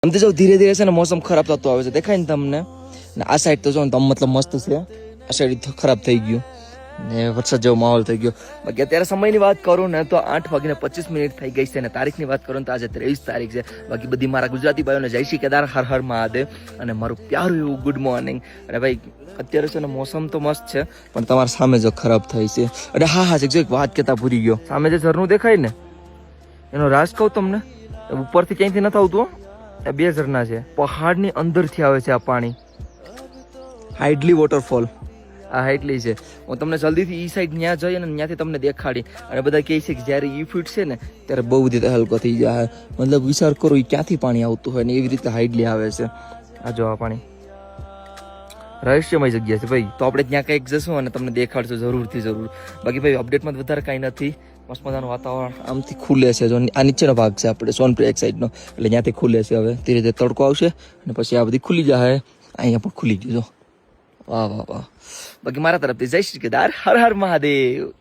આમ તો જો ધીરે ધીરે છે ને મોસમ ખરાબ થતો આવે છે, દેખાય ને તમને. ને આ સાઈડ તો જો ને તમે મતલબ મસ્ત છે, આ સાઈડ ખરાબ થઈ ગયું ને વરસાદ જેવો માહોલ થઈ ગયો. બાકી અત્યારે સમયની વાત કરું ને તો 8:25 થઈ ગઈ છે અને તારીખની વાત કરું તો આજે 23 તારીખ છે. બાકી બધી મારા ગુજરાતી ભાઈઓને જય શ્રી કેદાર, હર હર મહાદેવ અને મારું પ્યારું એવું ગુડ મોર્નિંગ. અને ભાઈ અત્યારે છે ને મોસમ તો મસ્ત છે પણ તમારા સામે જો ખરાબ થઈ છે. અરે હા જો એક વાત કહેતા ભૂલી ગયો, સામે જે ઝરણું દેખાય ને એનો રાજ કહું તમને, ઉપરથી ક્યાંયથી નથી આવતું, આ 2 ઝરણા છે, પહાડની અંદરથી આવે છે આ પાણી. હાઇડલી વોટરફોલ આ હાઇડલી છે. હું તમને જલ્દીથી ઈ સાઈડ ત્યાં જઈએ ને ત્યાંથી તમને દેખાડી. અને બધા કહે છે કે જ્યારે ઈ ફૂટશે ને ત્યારે બહુ બધી હલકો થઈ જાય. મતલબ વિચાર કરો એ ક્યાંથી પાણી આવતું હોય ને એવી રીતે હાઇડલી આવે છે. આ જો આ પાણી રહસ્યમય જગ્યા છે ભાઈ. તો આપણે ત્યાં કંઈક જશું અને તમને દેખાડશું જરૂરથી જરૂર. બાકી ભાઈ અપડેટમાં વધારે કાંઈ નથી. મસ્ત મજાનું વાતાવરણ આમથી ખુલે છે. જો આ નીચેનો ભાગ છે આપણે સોનપ્રી એક સાઈડનો, એટલે ત્યાંથી ખુલે છે. હવે ધીરે ધીરે તડકો આવશે અને પછી આ બધી ખુલી જાય. અહીંયા પણ ખુલી ગયું. વાહ વાહ વાહ. બાકી મારા તરફથી જય શ્રી કેદાર, હર હર મહાદેવ.